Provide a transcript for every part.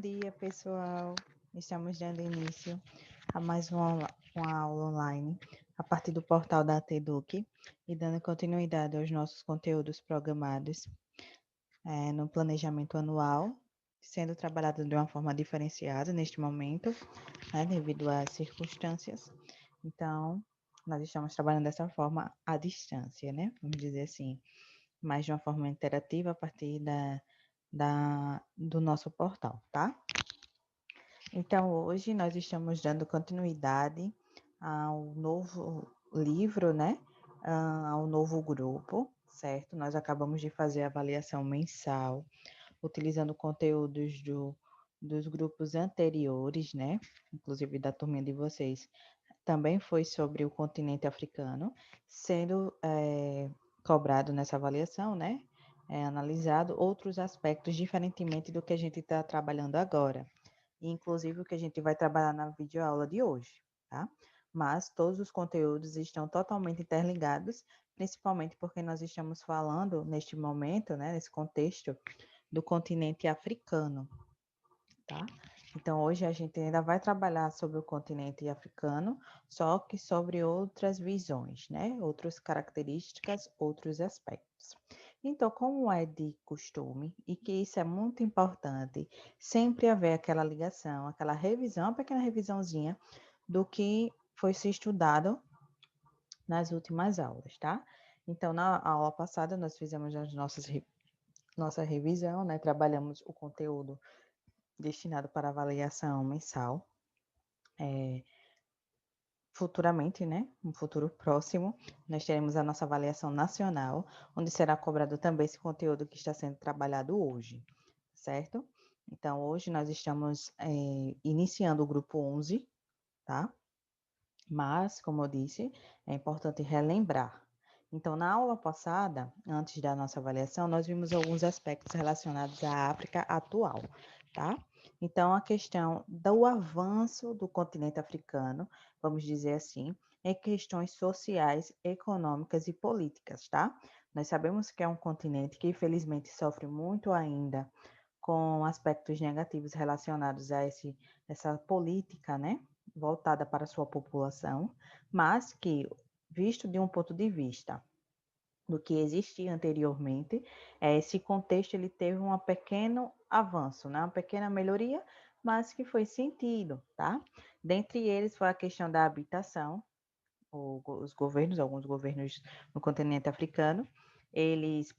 dia, pessoal. Estamos dando início a mais uma aula online a partir do portal da TEDUC e dando continuidade aos nossos conteúdos programados no planejamento anual, sendo trabalhado de uma forma diferenciada neste momento, devido às circunstâncias. Então, nós estamos trabalhando dessa forma à distância, né? Vamos dizer assim, mais de uma forma interativa a partir do nosso portal, tá? Então, hoje nós estamos dando continuidade ao novo livro, né? Ao novo grupo, certo? Nós acabamos de fazer a avaliação mensal, utilizando conteúdos dos grupos anteriores, né? Inclusive da turminha de vocês. Também foi sobre o continente africano, sendo cobrado nessa avaliação, né? Analisado outros aspectos diferentemente do que a gente está trabalhando agora. Inclusive o que a gente vai trabalhar na videoaula de hoje, tá? Mas todos os conteúdos estão totalmente interligados, principalmente porque nós estamos falando neste momento, né, nesse contexto, do continente africano, tá? Então, hoje a gente ainda vai trabalhar sobre o continente africano, só que sobre outras visões, né? Outras características, outros aspectos. Então, como é de costume, e que isso é muito importante, sempre haver aquela ligação, aquela revisão, uma pequena revisãozinha do que foi se estudado nas últimas aulas, tá? Então, na aula passada, nós fizemos nossa revisão, né? Trabalhamos o conteúdo destinado para avaliação mensal. Futuramente, né? Um futuro próximo, nós teremos a nossa avaliação nacional, onde será cobrado também esse conteúdo que está sendo trabalhado hoje, certo? Então, hoje nós estamos iniciando o grupo 11, tá? Mas, como eu disse, é importante relembrar. Então, na aula passada, antes da nossa avaliação, nós vimos alguns aspectos relacionados à África atual, tá? Então, a questão do avanço do continente africano, vamos dizer assim, em questões sociais, econômicas e políticas, tá? Nós sabemos que é um continente que, infelizmente, sofre muito ainda com aspectos negativos relacionados a essa política, né? Voltada para a sua população, mas que, visto de um ponto de vista do que existia anteriormente, esse contexto ele teve um pequeno avanço, né? Uma pequena melhoria, mas que foi sentido, tá? Dentre eles foi a questão da habitação, alguns governos no continente africano, eles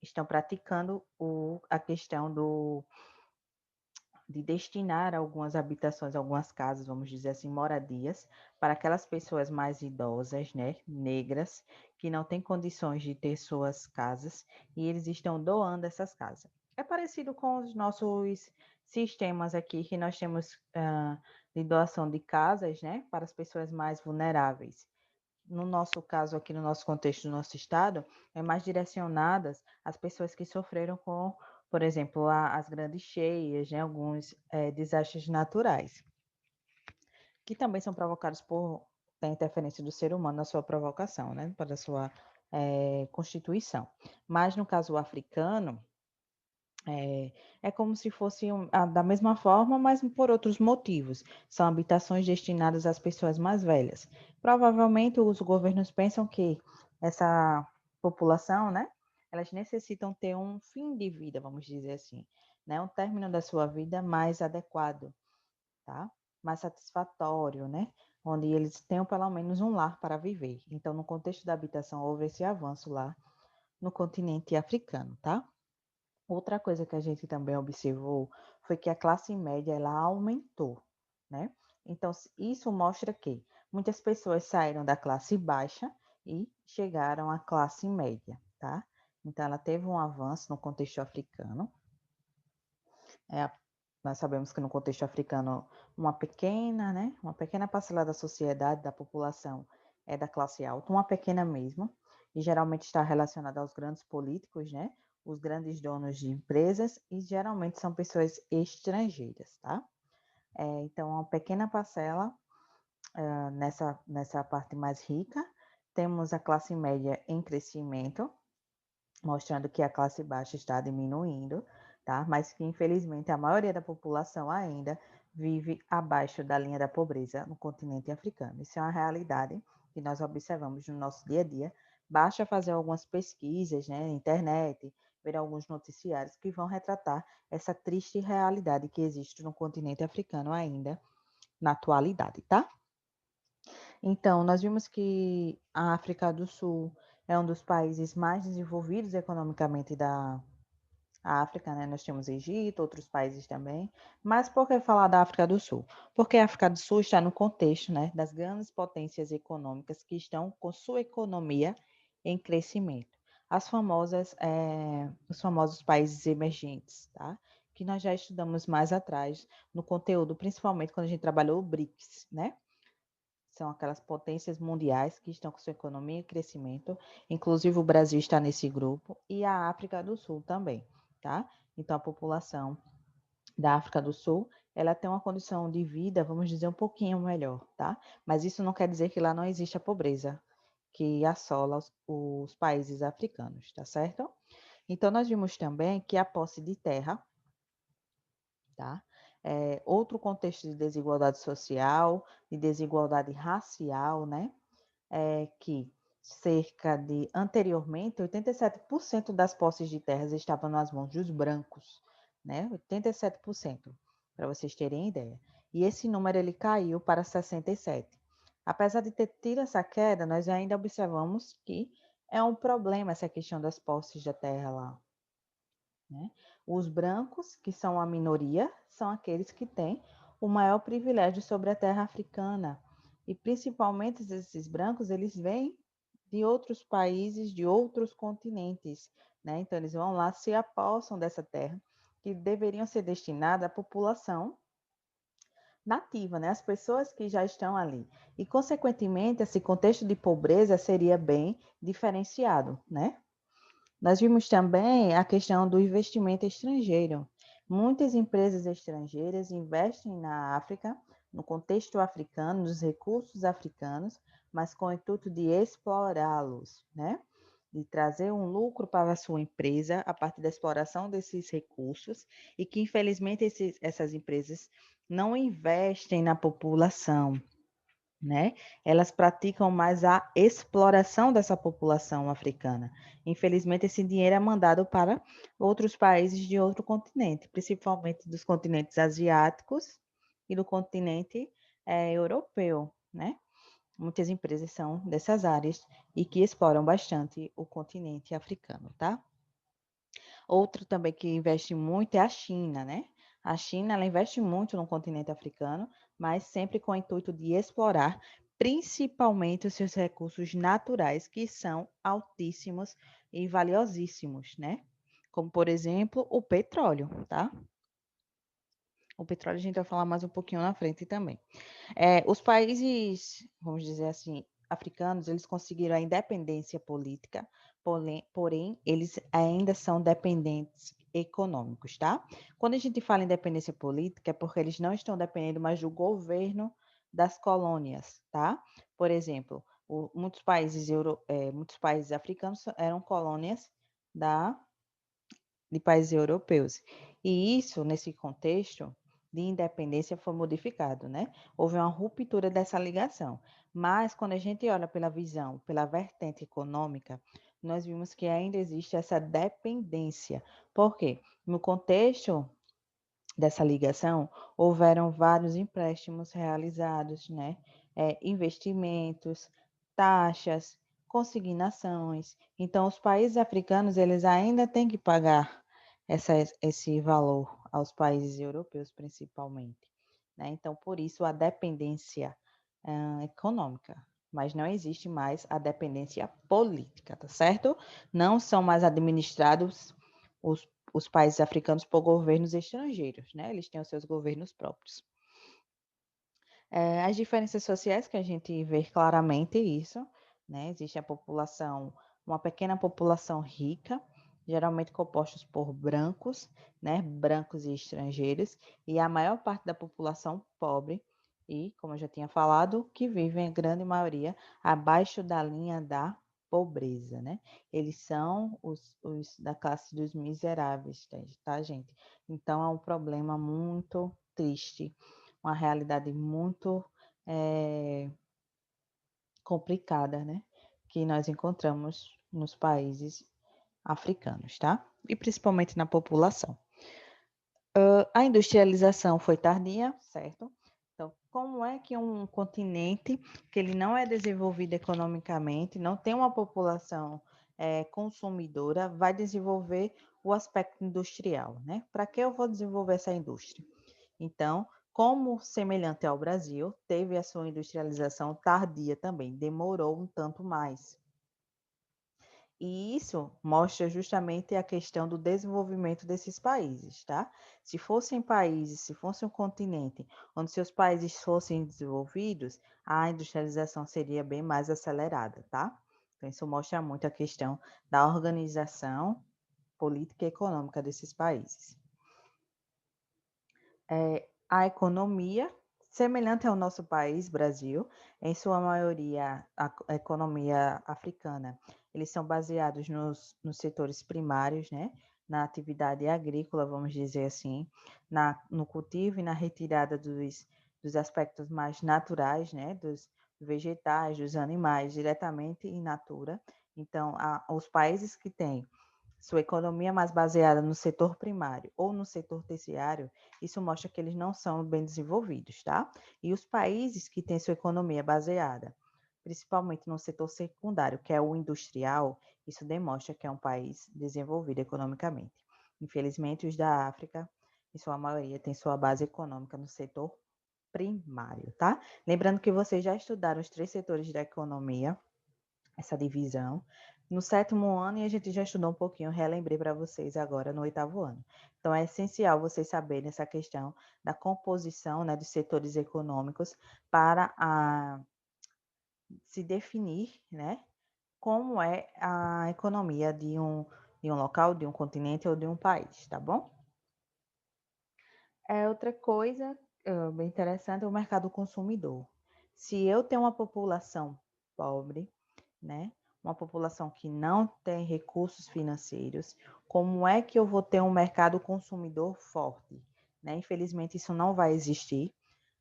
estão praticando a questão de destinar algumas habitações, algumas casas, vamos dizer assim, moradias, para aquelas pessoas mais idosas, né, negras, que não têm condições de ter suas casas, e eles estão doando essas casas. É parecido com os nossos sistemas aqui, que nós temos de doação de casas, né, para as pessoas mais vulneráveis. No nosso caso, aqui no nosso contexto do nosso estado, é mais direcionadas às pessoas que sofreram com, por exemplo, as grandes cheias, né, alguns desastres naturais, que também são provocados por a interferência do ser humano na sua provocação, né, para a sua constituição. Mas no caso africano, é como se fosse da mesma forma, mas por outros motivos. São habitações destinadas às pessoas mais velhas. Provavelmente os governos pensam que essa população, né, elas necessitam ter um fim de vida, vamos dizer assim, né, um término da sua vida mais adequado, tá? Mais satisfatório, né? Onde eles tenham pelo menos um lar para viver. Então, no contexto da habitação, houve esse avanço lá no continente africano, tá? Outra coisa que a gente também observou foi que a classe média ela aumentou, né? Então, isso mostra que muitas pessoas saíram da classe baixa e chegaram à classe média, tá? Então, ela teve um avanço no contexto africano. Nós sabemos que no contexto africano, uma pequena parcela da sociedade, da população, é da classe alta, uma pequena mesmo, e geralmente está relacionada aos grandes políticos, né? Os grandes donos de empresas, e geralmente são pessoas estrangeiras, tá? Então, uma pequena parcela nessa parte mais rica, temos a classe média em crescimento, mostrando que a classe baixa está diminuindo, tá? Mas que, infelizmente, a maioria da população ainda vive abaixo da linha da pobreza no continente africano. Isso é uma realidade que nós observamos no nosso dia a dia. Basta fazer algumas pesquisas, né, na internet, ver alguns noticiários que vão retratar essa triste realidade que existe no continente africano ainda na atualidade, tá? Então, nós vimos que a África do Sul é um dos países mais desenvolvidos economicamente da África, né? Nós temos Egito, outros países também. Mas por que falar da África do Sul? Porque a África do Sul está no contexto, né, das grandes potências econômicas que estão com sua economia em crescimento. Os famosos países emergentes, tá? Que nós já estudamos mais atrás no conteúdo, principalmente quando a gente trabalhou o BRICS, né? São aquelas potências mundiais que estão com sua economia em crescimento. Inclusive o Brasil está nesse grupo e a África do Sul também, tá? Então a população da África do Sul, ela tem uma condição de vida, vamos dizer, um pouquinho melhor, tá? Mas isso não quer dizer que lá não existe a pobreza que assola os países africanos, tá certo? Então nós vimos também que a posse de terra, tá? Outro contexto de desigualdade social, de desigualdade racial, né? Que anteriormente, 87% das posses de terras estavam nas mãos dos brancos, né? 87%, para vocês terem ideia. E esse número ele caiu para 67%. Apesar de ter tido essa queda, nós ainda observamos que é um problema essa questão das posses da terra lá, né? Os brancos, que são a minoria, são aqueles que têm o maior privilégio sobre a terra africana. E principalmente esses brancos, eles vêm de outros países, de outros continentes, né? Então eles vão lá, se apossam dessa terra, que deveriam ser destinada à população nativa, né? As pessoas que já estão ali. E, consequentemente, esse contexto de pobreza seria bem diferenciado, né? Nós vimos também a questão do investimento estrangeiro. Muitas empresas estrangeiras investem na África, no contexto africano, nos recursos africanos, mas com o intuito de explorá-los, né? De trazer um lucro para a sua empresa a partir da exploração desses recursos e que, infelizmente, essas empresas não investem na população, né? Elas praticam mais a exploração dessa população africana. Infelizmente, esse dinheiro é mandado para outros países de outro continente, principalmente dos continentes asiáticos e do continente europeu, né? Muitas empresas são dessas áreas e que exploram bastante o continente africano, tá? Outro também que investe muito é a China, né? A China, ela investe muito no continente africano, mas sempre com o intuito de explorar principalmente os seus recursos naturais, que são altíssimos e valiosíssimos, né? Como, por exemplo, o petróleo, tá? O petróleo a gente vai falar mais um pouquinho na frente também. Os países, vamos dizer assim, africanos, eles conseguiram a independência política, porém, eles ainda são dependentes econômicos, tá? Quando a gente fala em independência política, é porque eles não estão dependendo mais do governo das colônias, tá? Por exemplo, muitos países africanos eram colônias de países europeus. E isso, nesse contexto de independência, foi modificado, né? Houve uma ruptura dessa ligação. Mas, quando a gente olha pela visão, pela vertente econômica, nós vimos que ainda existe essa dependência. Por quê? No contexto dessa ligação, houveram vários empréstimos realizados, né? Investimentos, taxas, consignações. Então, os países africanos, eles ainda têm que pagar esse valor aos países europeus, principalmente, né? Então, por isso, a dependência econômica. Mas não existe mais a dependência política, tá certo? Não são mais administrados os países africanos por governos estrangeiros, né? Eles têm os seus governos próprios. As diferenças sociais que a gente vê claramente isso, né? Existe a população, uma pequena população rica, geralmente compostos por brancos, né? Brancos e estrangeiros, e a maior parte da população pobre e, como eu já tinha falado, que vivem, a grande maioria, abaixo da linha da pobreza, né? Eles são os da classe dos miseráveis, tá, gente? Então, é um problema muito triste, uma realidade muito complicada, né? Que nós encontramos nos países africanos, tá? E principalmente na população. A industrialização foi tardia, certo? Então, como é que um continente que ele não é desenvolvido economicamente, não tem uma população consumidora, vai desenvolver o aspecto industrial, né? Para que eu vou desenvolver essa indústria? Então, como semelhante ao Brasil, teve a sua industrialização tardia também, demorou um tanto mais. E isso mostra justamente a questão do desenvolvimento desses países, tá? Se fossem países, se fosse um continente onde seus países fossem desenvolvidos, a industrialização seria bem mais acelerada, tá? Então, isso mostra muito a questão da organização política e econômica desses países. A economia, semelhante ao nosso país, Brasil, em sua maioria, a economia africana, eles são baseados nos setores primários, né? Na atividade agrícola, vamos dizer assim, no cultivo e na retirada dos aspectos mais naturais, né? Dos vegetais, dos animais, diretamente in natura. Então, os países que têm sua economia mais baseada no setor primário ou no setor terciário, isso mostra que eles não são bem desenvolvidos, tá? E os países que têm sua economia baseada, principalmente no setor secundário, que é o industrial, isso demonstra que é um país desenvolvido economicamente. Infelizmente, os da África, em sua maioria, têm sua base econômica no setor primário, tá? Lembrando que vocês já estudaram os 3 setores da economia, essa divisão, no 7º ano, e a gente já estudou um pouquinho, relembrei para vocês agora no 8º ano. Então, é essencial vocês saberem essa questão da composição, né, dos setores econômicos para se definir, né, como é a economia de um local, de um continente ou de um país, tá bom? Outra coisa bem interessante é o mercado consumidor. Se eu tenho uma população pobre, né? Uma população que não tem recursos financeiros, como é que eu vou ter um mercado consumidor forte? Né? Infelizmente, isso não vai existir.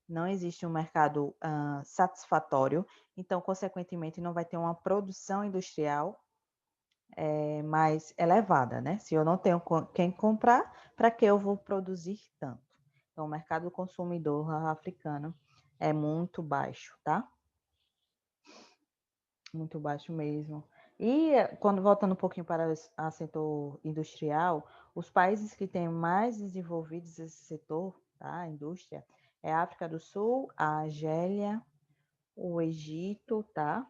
Não existe um mercado satisfatório, então, consequentemente, não vai ter uma produção industrial mais elevada, né? Se eu não tenho quem comprar, para que eu vou produzir tanto? Então, o mercado consumidor africano é muito baixo, tá? Muito baixo mesmo. E quando voltando um pouquinho para o setor industrial, os países que têm mais desenvolvidos esse setor, tá? A indústria, é a África do Sul, a Argélia, o Egito, tá?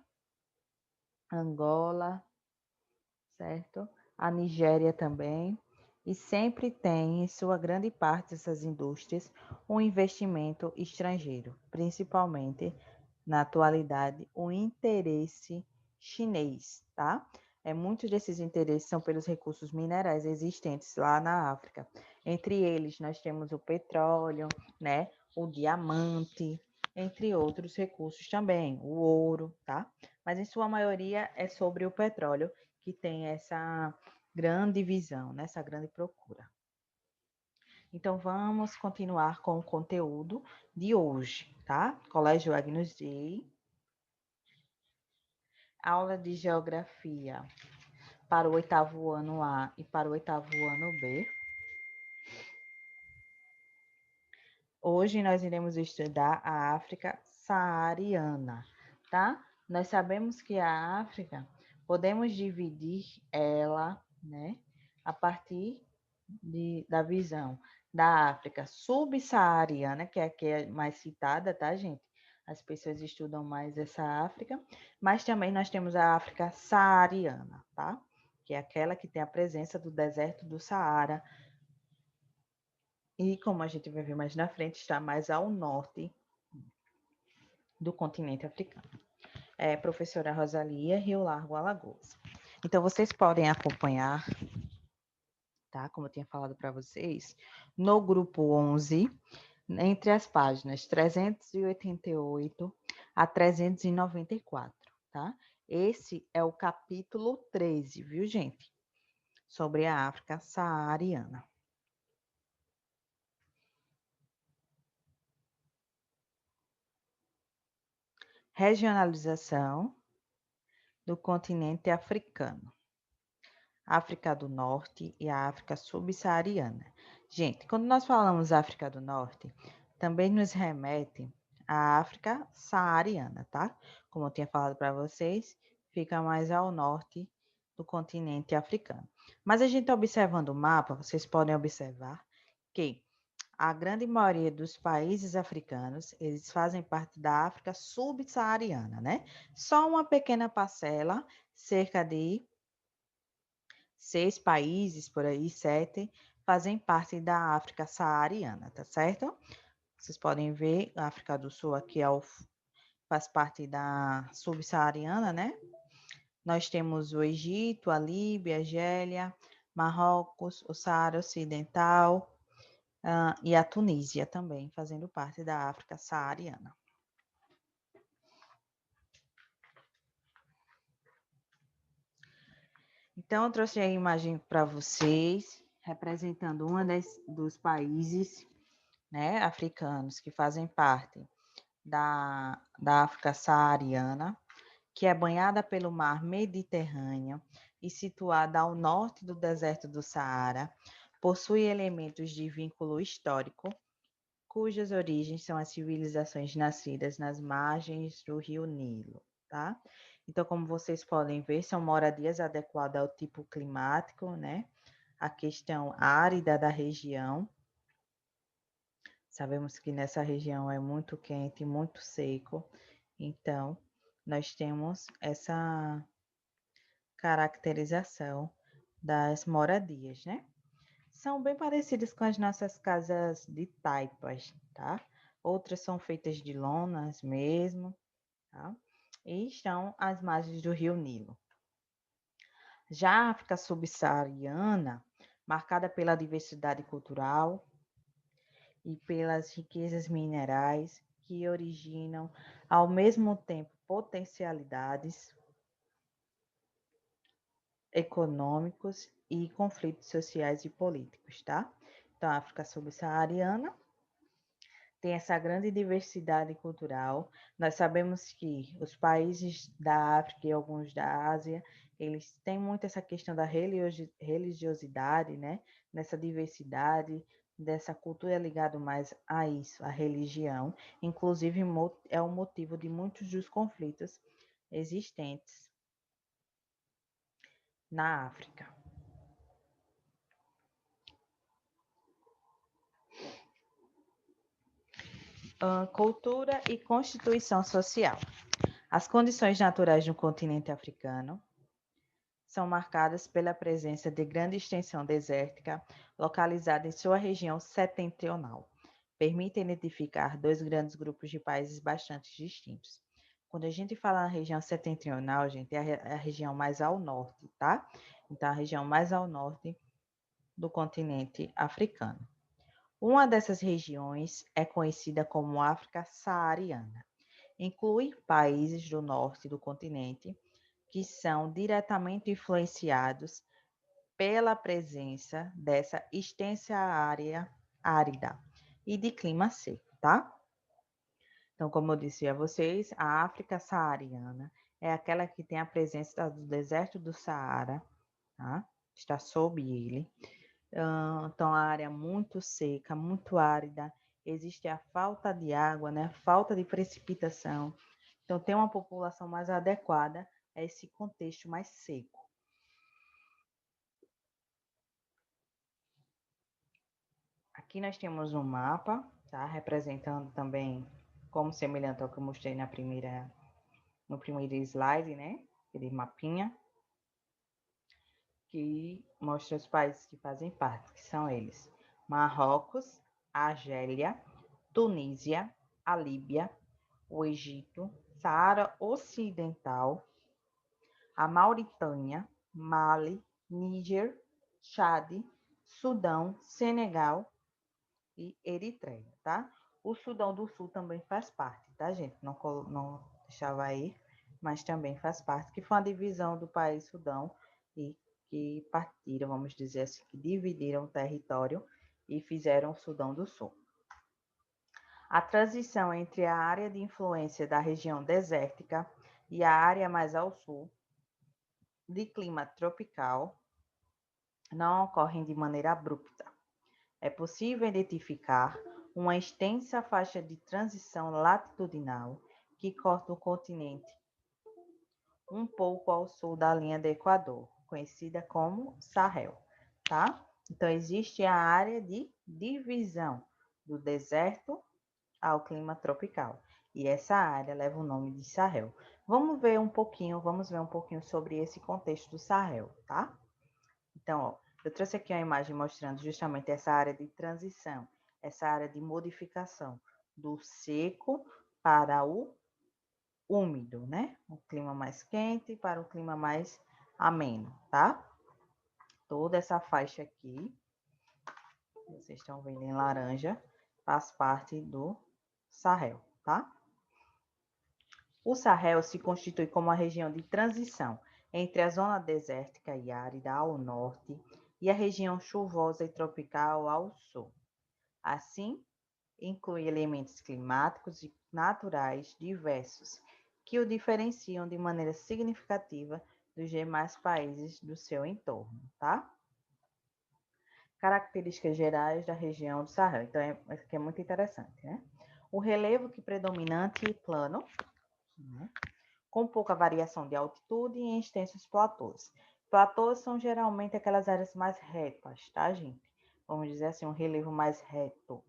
Angola, certo? A Nigéria também. E sempre tem, em sua grande parte dessas indústrias, um investimento estrangeiro, principalmente, na atualidade, o interesse chinês, tá? Muitos desses interesses são pelos recursos minerais existentes lá na África. Entre eles, nós temos o petróleo, né? O diamante, entre outros recursos também, o ouro, tá? Mas em sua maioria é sobre o petróleo que tem essa grande visão, né? Essa grande procura. Então, vamos continuar com o conteúdo de hoje, tá? Colégio Agnus Dei. Aula de Geografia para o 8º ano A e para o 8º ano B. Hoje nós iremos estudar a África saariana, tá? Nós sabemos que a África, podemos dividir ela, né, a partir da visão da África subsaariana, que aqui é mais citada, tá, gente? As pessoas estudam mais essa África, mas também nós temos a África saariana, tá? Que é aquela que tem a presença do deserto do Saara, e como a gente vai ver mais na frente, está mais ao norte do continente africano. Professora Rosalia, Rio Largo, Alagoas. Então, vocês podem acompanhar, tá? Como eu tinha falado para vocês, no grupo 11, entre as páginas 388 a 394, tá? Esse é o capítulo 13, viu, gente? Sobre a África saariana. Regionalização do continente africano. África do Norte e a África subsaariana. Gente, quando nós falamos África do Norte, também nos remete à África saariana, tá? Como eu tinha falado para vocês, fica mais ao norte do continente africano. Mas a gente observando o mapa, vocês podem observar que a grande maioria dos países africanos, eles fazem parte da África subsaariana, né? Só uma pequena parcela, cerca de 6 países, por aí, 7, fazem parte da África saariana, tá certo? Vocês podem ver, a África do Sul aqui faz parte da subsaariana, né? Nós temos o Egito, a Líbia, a Argélia, Marrocos, o Saara Ocidental e a Tunísia também, fazendo parte da África saariana. Então, eu trouxe a imagem para vocês, representando dos países, né, africanos que fazem parte da África saariana, que é banhada pelo mar Mediterrâneo e situada ao norte do deserto do Saara, possui elementos de vínculo histórico, cujas origens são as civilizações nascidas nas margens do rio Nilo, tá? Então, como vocês podem ver, são moradias adequadas ao tipo climático, né? A questão árida da região. Sabemos que nessa região é muito quente, muito seco, então nós temos essa caracterização das moradias, né? São bem parecidas com as nossas casas de taipas, tá? Outras são feitas de lonas mesmo, tá? E estão às margens do rio Nilo. Já a África subsaariana, marcada pela diversidade cultural e pelas riquezas minerais que originam, ao mesmo tempo, potencialidades econômicos e conflitos sociais e políticos, tá? Então, a África subsaariana tem essa grande diversidade cultural. Nós sabemos que os países da África e alguns da Ásia, eles têm muito essa questão da religiosidade, né? Nessa diversidade, dessa cultura ligada mais a isso, a religião. Inclusive, é o motivo de muitos dos conflitos existentes na África. Cultura e constituição social. As condições naturais do continente africano são marcadas pela presença de grande extensão desértica localizada em sua região setentrional. Permite identificar dois grandes grupos de países bastante distintos. Quando a gente fala na região setentrional, gente, é a região mais ao norte, tá? Então, a região mais ao norte do continente africano. Uma dessas regiões é conhecida como África saariana. Inclui países do norte do continente que são diretamente influenciados pela presença dessa extensa área árida e de clima seco, tá? Então, como eu disse a vocês, a África saariana é aquela que tem a presença do deserto do Saara, tá? Está sob ele. Então, a área muito seca, muito árida, existe a falta de água, né? Falta de precipitação. Então, tem uma população mais adequada a esse contexto mais seco. Aqui nós temos um mapa, tá? Representando também, como semelhante ao que eu mostrei no primeiro slide, né? Aquele mapinha, que mostra os países que fazem parte, que são eles: Marrocos, Argélia, Tunísia, a Líbia, o Egito, Saara Ocidental, a Mauritânia, Mali, Níger, Chade, Sudão, Senegal e Eritreia, tá? O Sudão do Sul também faz parte, tá, gente? Não deixava aí. mas também faz parte, que foi uma divisão do país Sudão e que partiram, vamos dizer assim, que dividiram o território e fizeram o Sudão do Sul. A transição entre a área de influência da região desértica e a área mais ao sul, de clima tropical, não ocorrem de maneira abrupta. É possível identificar uma extensa faixa de transição latitudinal que corta o continente um pouco ao sul da linha do Equador, conhecida como Sahel, tá? Então, existe a área de divisão do deserto ao clima tropical. E essa área leva o nome de Sahel. Vamos ver um pouquinho sobre esse contexto do Sahel, tá? Então, ó, eu trouxe aqui uma imagem mostrando justamente essa área de transição, essa área de modificação do seco para o úmido, né? O clima mais quente para o clima mais ameno, tá? Toda essa faixa aqui, vocês estão vendo em laranja, faz parte do Sahel, tá? O Sahel se constitui como uma região de transição entre a zona desértica e árida ao norte e a região chuvosa e tropical ao sul. Assim, inclui elementos climáticos e naturais diversos que o diferenciam de maneira significativa dos demais países do seu entorno, tá? Características gerais da região do Sahel. Então, isso aqui é muito interessante, né? O relevo que predominante e plano, né? Com pouca variação de altitude e em extensos platôs. Platôs são geralmente aquelas áreas mais retas, tá, gente? Vamos dizer assim, um relevo mais reto,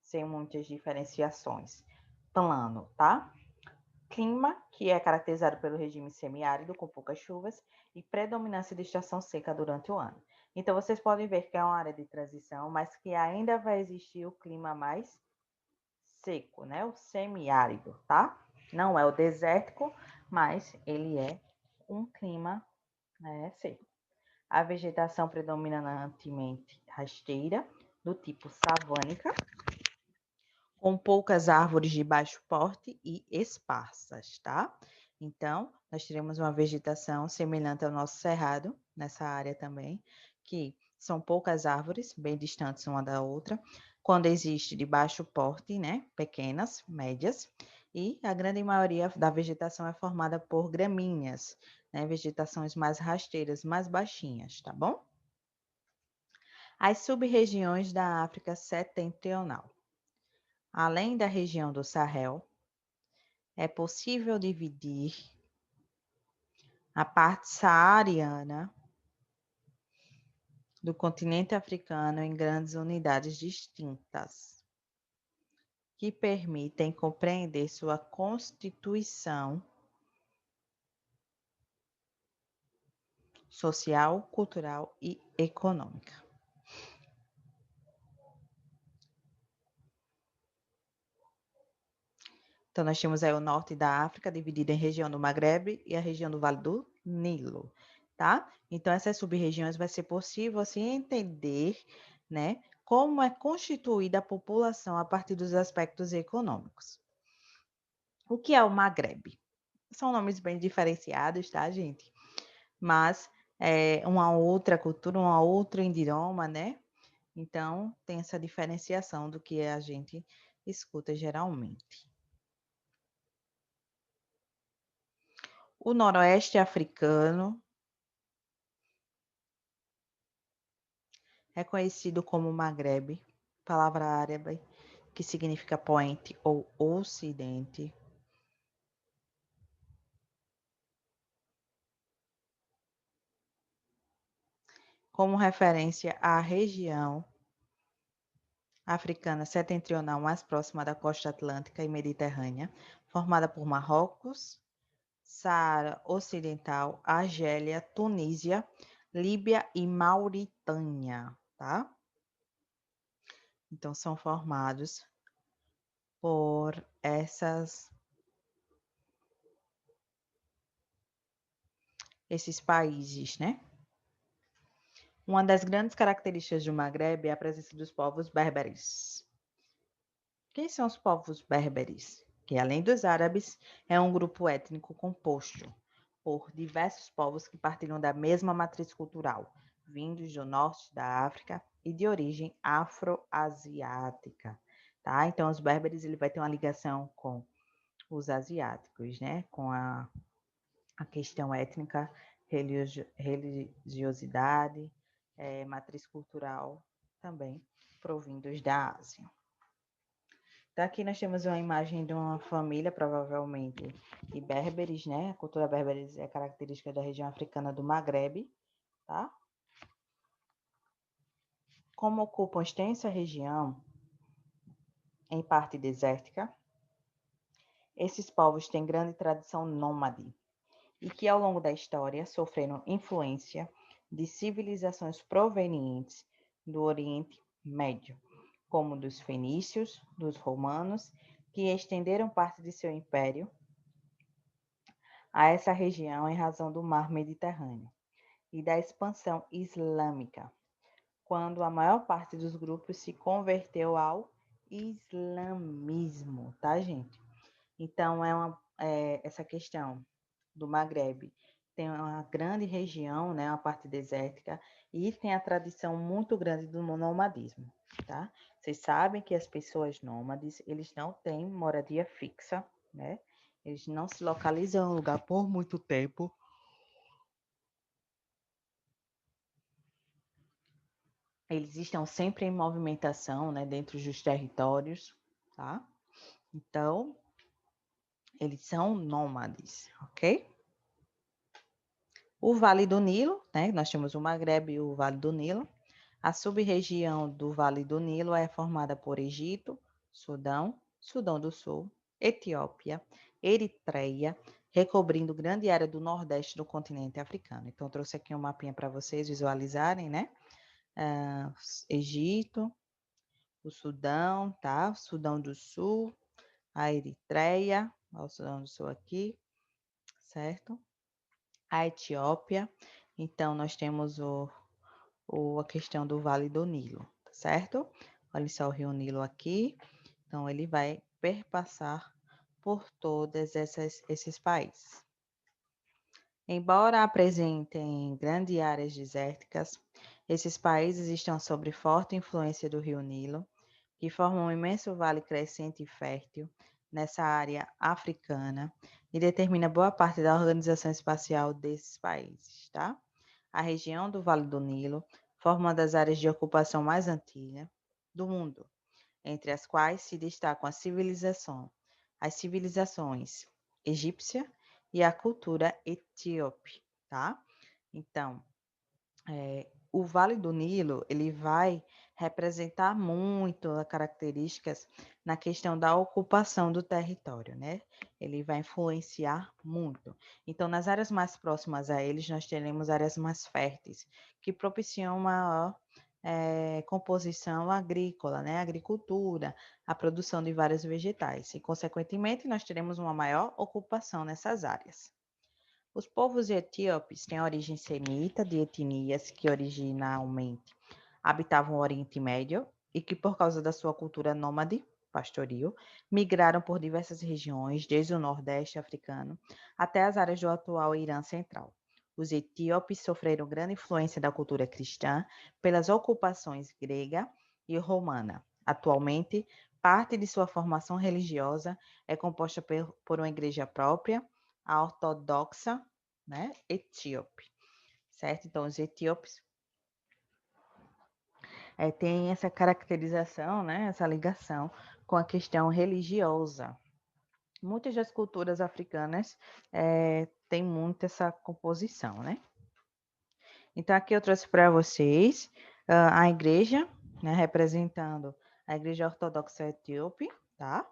sem muitas diferenciações. Plano, tá? Clima, que é caracterizado pelo regime semiárido, com poucas chuvas, e predominância de estação seca durante o ano. Então, vocês podem ver que é uma área de transição, mas que ainda vai existir o clima mais seco, né? O semiárido, tá? Não é o desértico, mas ele é um clima, né, seco. A vegetação predominantemente rasteira, do tipo savânica, com poucas árvores de baixo porte e esparsas, tá? Então, nós teremos uma vegetação semelhante ao nosso cerrado, nessa área também, que são poucas árvores, bem distantes uma da outra, quando existe de baixo porte, né? Pequenas, médias, e a grande maioria da vegetação é formada por gramíneas, né? Vegetações mais rasteiras, mais baixinhas, tá bom? As sub-regiões da África Setentrional. Além da região do Sahel, é possível dividir a parte saariana do continente africano em grandes unidades distintas, que permitem compreender sua constituição social, cultural e econômica. Então, nós temos aí o norte da África, dividido em região do Maghreb e a região do Vale do Nilo, tá? Então, essas sub-regiões vai ser possível, assim, entender, né, como é constituída a população a partir dos aspectos econômicos. O que é o Maghreb? São nomes bem diferenciados, tá, gente? Mas é uma outra cultura, um outro idioma, né? Então, tem essa diferenciação do que a gente escuta geralmente. O noroeste africano é conhecido como Maghreb, palavra árabe que significa poente ou ocidente. Como referência à região africana setentrional mais próxima da costa atlântica e mediterrânea, formada por Marrocos, Saara Ocidental, Argélia, Tunísia, Líbia e Mauritânia, tá? Então, são formados por esses países, né? Uma das grandes características do Maghreb é a presença dos povos berberes. Quem são os povos berberes? que além dos árabes, é um grupo étnico composto por diversos povos que partilham da mesma matriz cultural, vindos do norte da África e de origem afroasiática, tá? Então, os berberes ele vai ter uma ligação com os asiáticos, né? Com a questão étnica, religiosidade, matriz cultural também provindos da Ásia. Então, aqui nós temos uma imagem de uma família, provavelmente, de berberes, né? A cultura berberes é característica da região africana do Maghreb, tá? Como ocupam extensa região, em parte desértica, esses povos têm grande tradição nômade e que, ao longo da história, sofreram influência de civilizações provenientes do Oriente Médio, como dos fenícios, dos romanos, que estenderam parte de seu império a essa região em razão do mar Mediterrâneo e da expansão islâmica, quando a maior parte dos grupos se converteu ao islamismo, tá, gente? Então, essa questão do Maghreb tem uma grande região, né, uma parte desértica, e tem a tradição muito grande do nomadismo, tá? Vocês sabem que as pessoas nômades, eles não têm moradia fixa, né? Eles não se localizam em um lugar por muito tempo. Eles estão sempre em movimentação, né, dentro dos territórios, tá? Então, eles são nômades, ok? O Vale do Nilo, né? Nós temos o Maghreb e o Vale do Nilo. A sub-região do Vale do Nilo é formada por Egito, Sudão, Sudão do Sul, Etiópia, Eritreia, recobrindo grande área do nordeste do continente africano. Então, eu trouxe aqui um mapinha para vocês visualizarem, né? Egito, o Sudão, tá? Sudão do Sul, a Eritreia, ó, o Sudão do Sul aqui, certo? A Etiópia. Então, nós temos a questão do Vale do Nilo, tá certo? Olha só o Rio Nilo aqui. Então, ele vai perpassar por todos esses países. Embora apresentem grandes áreas desérticas, esses países estão sob forte influência do Rio Nilo, que forma um imenso vale crescente e fértil nessa área africana e determina boa parte da organização espacial desses países, tá? A região do Vale do Nilo forma uma das áreas de ocupação mais antigas do mundo, entre as quais se destacam as civilizações egípcia e a cultura etíope, tá? Então, o Vale do Nilo, ele vai representar muito as características na questão da ocupação do território, né? Ele vai influenciar muito. Então, nas áreas mais próximas a eles, nós teremos áreas mais férteis, que propiciam maior composição agrícola, né? Agricultura, a produção de vários vegetais. E, consequentemente, nós teremos uma maior ocupação nessas áreas. Os povos etíopes têm origem semita de etnias que originalmente habitavam o Oriente Médio e que, por causa da sua cultura nômade, pastoril, migraram por diversas regiões, desde o Nordeste africano até as áreas do atual Irã Central. Os etíopes sofreram grande influência da cultura cristã pelas ocupações grega e romana. Atualmente, parte de sua formação religiosa é composta por uma igreja própria, a ortodoxa, né, etíope, certo? Então, os etíopes têm essa caracterização, né, essa ligação com a questão religiosa. Muitas das culturas africanas têm muito essa composição, né? Então, aqui eu trouxe para vocês a igreja, né, representando a Igreja Ortodoxa Etíope, tá?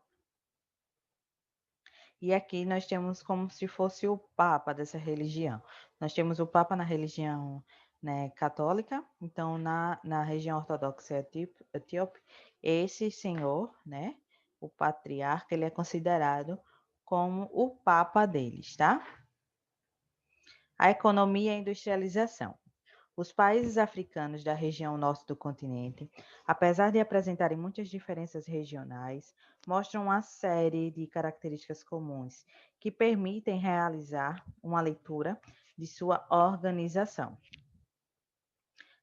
E aqui nós temos como se fosse o Papa dessa religião. Nós temos o Papa na religião, né, católica, então na região ortodoxa etíope, esse senhor, né, o patriarca, ele é considerado como o Papa deles, tá? A economia e a industrialização. Os países africanos da região norte do continente, apesar de apresentarem muitas diferenças regionais, mostram uma série de características comuns que permitem realizar uma leitura de sua organização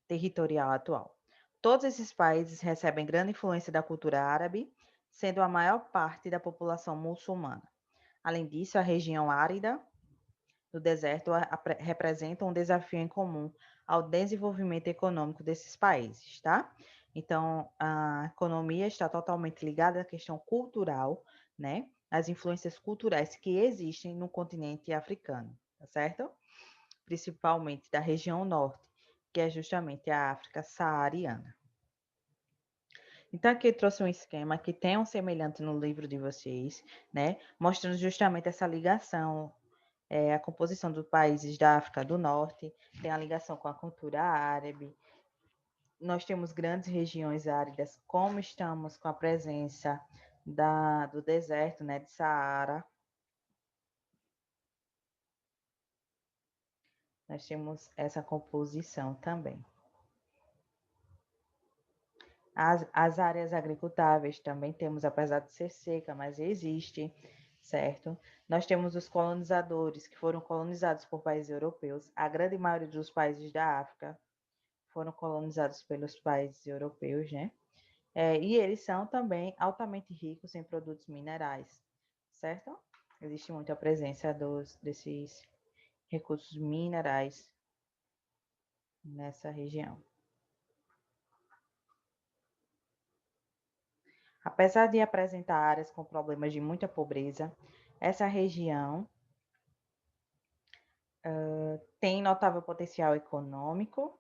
territorial atual. Todos esses países recebem grande influência da cultura árabe, sendo a maior parte da população muçulmana. Além disso, a região árida do deserto representa um desafio em comum ao desenvolvimento econômico desses países, tá? Então, a economia está totalmente ligada à questão cultural, né? As influências culturais que existem no continente africano, tá certo? Principalmente da região norte, que é justamente a África saariana. Então, aqui eu trouxe um esquema que tem um semelhante no livro de vocês, né? Mostrando justamente essa ligação, a composição dos países da África do Norte, tem a ligação com a cultura árabe. Nós temos grandes regiões áridas, como estamos com a presença do deserto, né, de Saara. Nós temos essa composição também. As áreas agricultáveis também temos, apesar de ser seca, mas existe, certo? Nós temos os colonizadores, que foram colonizados por países europeus. A grande maioria dos países da África foram colonizados pelos países europeus, né? E eles são também altamente ricos em produtos minerais, certo? Existe muita presença desses recursos minerais nessa região. Apesar de apresentar áreas com problemas de muita pobreza, essa região tem notável potencial econômico,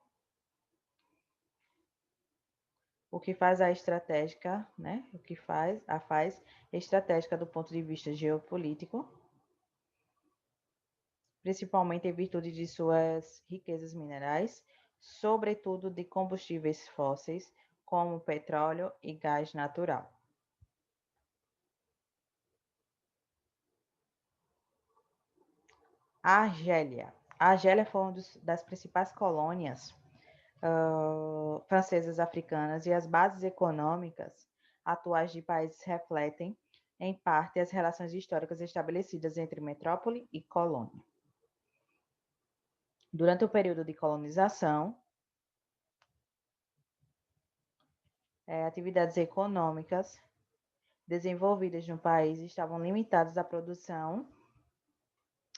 o que faz a estratégica, né? O que faz estratégica do ponto de vista geopolítico, principalmente em virtude de suas riquezas minerais, sobretudo de combustíveis fósseis, como petróleo e gás natural. A Argélia. A Argélia foi uma das principais colônias francesas africanas e as bases econômicas atuais de países refletem, em parte, as relações históricas estabelecidas entre metrópole e colônia. Durante o período de colonização, atividades econômicas desenvolvidas no país estavam limitadas à produção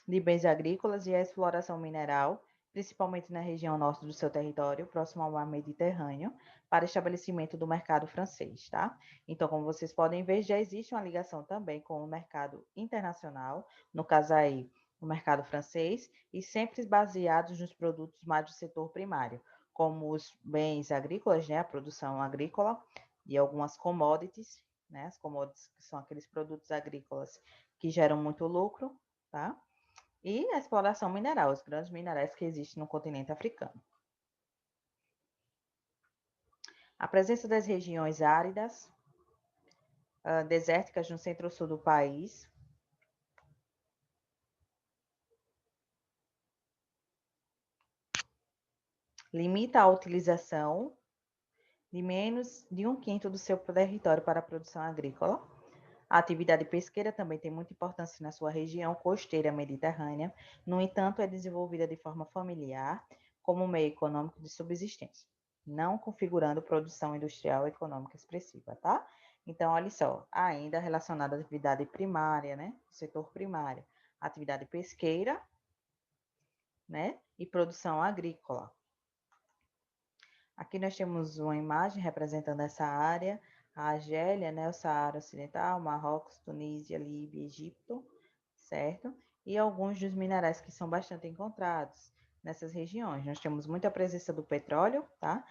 de bens agrícolas e à exploração mineral, principalmente na região norte do seu território, próximo ao mar Mediterrâneo, para estabelecimento do mercado francês, tá? Então, como vocês podem ver, já existe uma ligação também com o mercado internacional, no caso aí, o mercado francês, e sempre baseados nos produtos mais do setor primário, como os bens agrícolas, né, a produção agrícola e algumas commodities, né, as commodities que são aqueles produtos agrícolas que geram muito lucro, tá? E a exploração mineral, os grandes minerais que existem no continente africano. A presença das regiões áridas, desérticas no centro-sul do país, limita a utilização de menos de 1/5 do seu território para a produção agrícola. A atividade pesqueira também tem muita importância na sua região costeira mediterrânea, no entanto, é desenvolvida de forma familiar, como meio econômico de subsistência, não configurando produção industrial econômica expressiva, tá? Então, olha só, ainda relacionada à atividade primária, né? Setor primário, atividade pesqueira, né? E produção agrícola. Aqui nós temos uma imagem representando essa área, a Argélia, né, o Saara Ocidental, Marrocos, Tunísia, Líbia, Egito, certo? E alguns dos minerais que são bastante encontrados nessas regiões. Nós temos muita presença do petróleo, tá?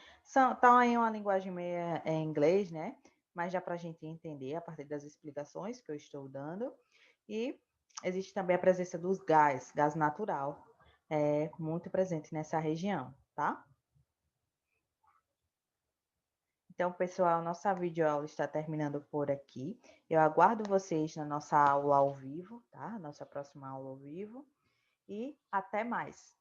Tá aí uma linguagem meio em inglês, né? Mas já para a gente entender a partir das explicações que eu estou dando. E existe também a presença dos gás natural, muito presente nessa região, tá? Então, pessoal, nossa videoaula está terminando por aqui. Eu aguardo vocês na nossa aula ao vivo, tá? Nossa próxima aula ao vivo. E até mais!